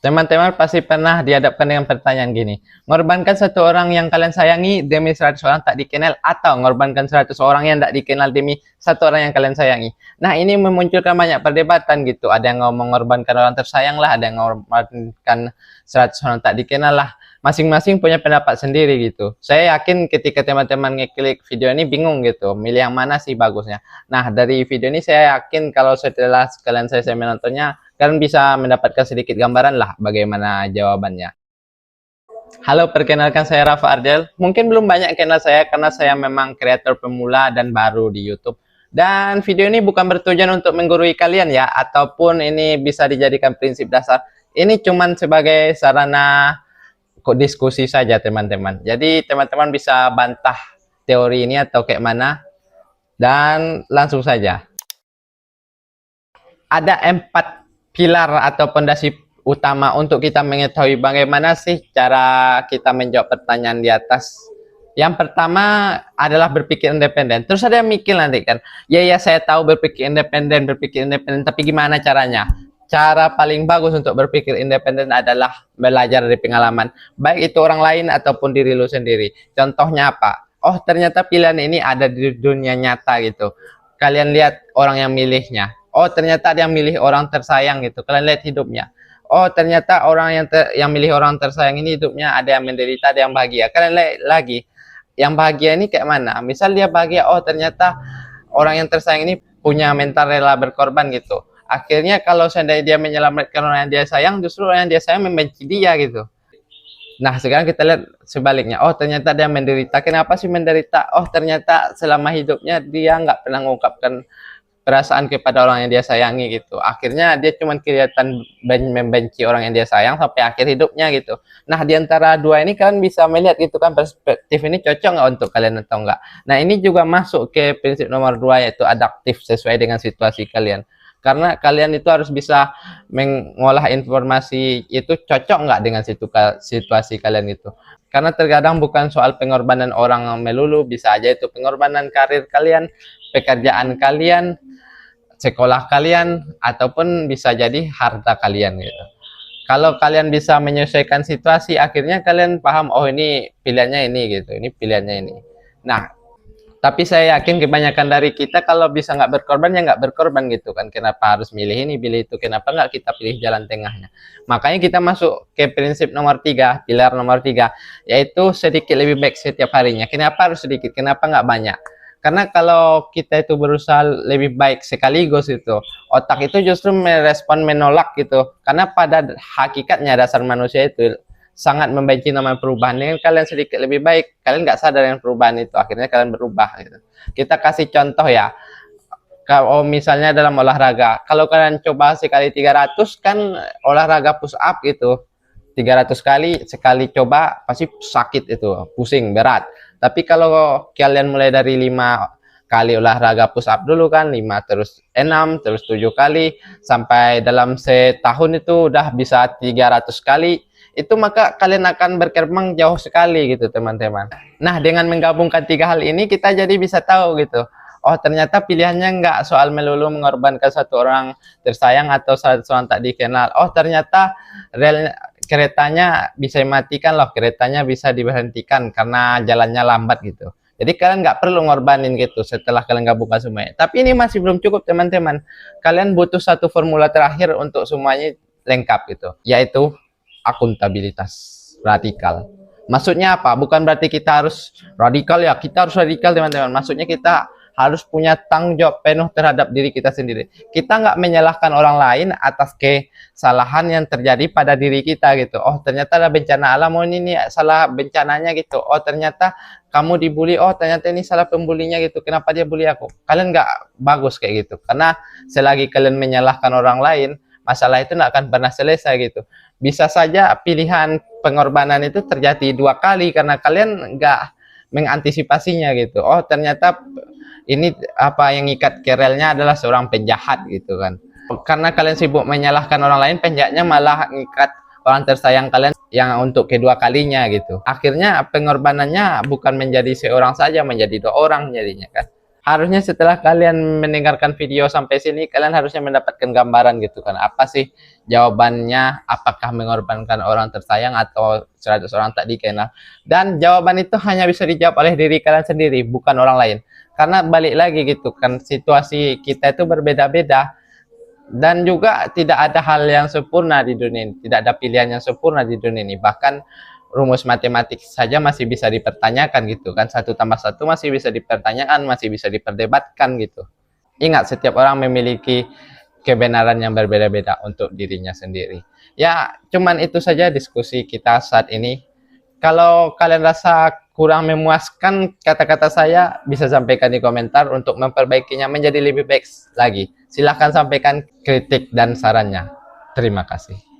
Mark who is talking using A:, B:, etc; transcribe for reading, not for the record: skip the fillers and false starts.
A: Teman-teman pasti pernah dihadapkan dengan pertanyaan gini, ngorbankan satu orang yang kalian sayangi demi 100 orang tak dikenal, atau ngorbankan 100 orang yang tak dikenal demi satu orang yang kalian sayangi. Nah, ini memunculkan banyak perdebatan gitu. Ada yang ngomong mengorbankan orang tersayang lah, ada yang mengorbankan 100 orang tak dikenal lah. Masing-masing punya pendapat sendiri gitu. Saya yakin ketika teman-teman ngeklik video ini bingung gitu, milih yang mana sih bagusnya. Nah, dari video ini saya yakin kalau setelah kalian selesai menontonnya, kalian bisa mendapatkan sedikit gambaran lah bagaimana jawabannya. Halo, perkenalkan saya Rafa Ardel. Mungkin belum banyak kenal saya karena saya memang kreator pemula dan baru di YouTube. Dan video ini bukan bertujuan untuk menggurui kalian ya, ataupun ini bisa dijadikan prinsip dasar. Ini cuman sebagai sarana diskusi saja teman-teman. Jadi teman-teman bisa bantah teori ini atau kayak mana. Dan langsung saja. Ada 4 pilar atau pondasi utama untuk kita mengetahui bagaimana sih cara kita menjawab pertanyaan di atas. Yang pertama adalah berpikir independen. Terus ada yang mikir nanti kan, ya saya tahu berpikir independen, tapi gimana caranya? Cara paling bagus untuk berpikir independen adalah belajar dari pengalaman, baik itu orang lain ataupun diri lu sendiri. Contohnya apa? Oh, ternyata pilihan ini ada di dunia nyata gitu. Kalian lihat orang yang milihnya. Oh, ternyata ada yang milih orang tersayang gitu. Kalian lihat hidupnya. Oh, ternyata orang yang milih orang tersayang ini hidupnya ada yang menderita, ada yang bahagia. Kalian lihat lagi. Yang bahagia ini kayak mana? Misal dia bahagia, oh ternyata orang yang tersayang ini punya mental rela berkorban gitu. Akhirnya kalau seandainya dia menyelamatkan orang yang dia sayang, justru orang yang dia sayang membenci dia gitu. Nah, sekarang kita lihat sebaliknya. Oh, ternyata dia menderita. Kenapa sih menderita? Oh, ternyata selama hidupnya dia nggak pernah mengungkapkan perasaan kepada orang yang dia sayangi gitu. Akhirnya dia cuma kelihatan membenci orang yang dia sayang sampai akhir hidupnya gitu. Nah, di antara dua ini kalian bisa melihat gitu kan, perspektif ini cocok nggak untuk kalian atau enggak. Nah, ini juga masuk ke prinsip nomor 2, yaitu adaptif, sesuai dengan situasi kalian. Karena kalian itu harus bisa mengolah informasi itu cocok nggak dengan situasi kalian itu. Karena terkadang bukan soal pengorbanan orang melulu, bisa aja itu pengorbanan karir kalian, pekerjaan kalian, sekolah kalian, ataupun bisa jadi harta kalian gitu. Kalau kalian bisa menyesuaikan situasi, akhirnya kalian paham, oh ini pilihannya ini gitu, ini pilihannya ini. Nah, tapi saya yakin kebanyakan dari kita kalau bisa nggak berkorban ya nggak berkorban gitu kan. Kenapa harus milih ini, pilih itu? Kenapa nggak kita pilih jalan tengahnya? Makanya kita masuk ke prinsip nomor 3, pilar nomor 3, yaitu sedikit lebih baik setiap harinya. Kenapa harus sedikit? Kenapa nggak banyak? Karena kalau kita itu berusaha lebih baik sekaligus itu, otak itu justru merespon menolak gitu. Karena pada hakikatnya dasar manusia itu sangat membenci namanya perubahan. Dengan kalian sedikit lebih baik, kalian nggak sadar dengan perubahan itu, akhirnya kalian berubah gitu. Kita kasih contoh ya. Kalau misalnya dalam olahraga, kalau kalian coba sekali 300 kan olahraga push up gitu. 300 kali, sekali coba pasti sakit itu, pusing, berat. Tapi kalau kalian mulai dari 5 kali olahraga push up dulu kan, 5 terus 6 terus 7 kali, sampai dalam setahun itu udah bisa 300 kali, itu maka kalian akan berkembang jauh sekali gitu teman-teman. Nah, dengan menggabungkan 3 hal ini kita jadi bisa tahu gitu, oh ternyata pilihannya nggak soal melulu mengorbankan satu orang tersayang atau satu orang tak dikenal. Oh ternyata keretanya bisa dimatikan loh, keretanya bisa diberhentikan karena jalannya lambat gitu. Jadi kalian nggak perlu ngorbanin gitu setelah kalian gabungkan semuanya. Tapi ini masih belum cukup teman-teman. Kalian butuh satu formula terakhir untuk semuanya lengkap gitu, yaitu akuntabilitas radikal. Maksudnya apa? Bukan berarti kita harus radikal ya, kita harus radikal teman-teman. Maksudnya kita harus punya tanggung jawab penuh terhadap diri kita sendiri. Kita nggak menyalahkan orang lain atas kesalahan yang terjadi pada diri kita gitu. Oh ternyata ada bencana alam, oh ini salah bencananya gitu. Oh ternyata kamu dibully, oh ternyata ini salah pembulinya gitu. Kenapa dia bully aku? Kalian nggak bagus kayak gitu. Karena selagi kalian menyalahkan orang lain, masalah itu nggak akan pernah selesai gitu. Bisa saja pilihan pengorbanan itu terjadi 2 kali karena kalian nggak mengantisipasinya gitu. Oh ternyata ini apa yang ikat kerelnya adalah seorang penjahat gitu kan. Karena kalian sibuk menyalahkan orang lain, penjahatnya malah ngikat orang tersayang kalian yang untuk kedua kalinya gitu. Akhirnya pengorbanannya bukan menjadi seorang saja, menjadi 2 orang jadinya kan. Harusnya setelah kalian mendengarkan video sampai sini, kalian harusnya mendapatkan gambaran gitu kan. Apa sih jawabannya? Apakah mengorbankan orang tersayang atau 100 orang tak dikenal? Dan jawaban itu hanya bisa dijawab oleh diri kalian sendiri, bukan orang lain. Karena balik lagi gitu kan, situasi kita itu berbeda-beda. Dan juga tidak ada hal yang sempurna di dunia ini. Tidak ada pilihan yang sempurna di dunia ini. Bahkan rumus matematik saja masih bisa dipertanyakan gitu kan, 1+1 masih bisa dipertanyakan, masih bisa diperdebatkan gitu. Ingat, setiap orang memiliki kebenaran yang berbeda-beda untuk dirinya sendiri. Ya cuman itu saja diskusi kita saat ini. Kalau kalian rasa kurang memuaskan kata-kata saya, bisa sampaikan di komentar untuk memperbaikinya menjadi lebih baik lagi. Silahkan sampaikan kritik dan sarannya. Terima kasih.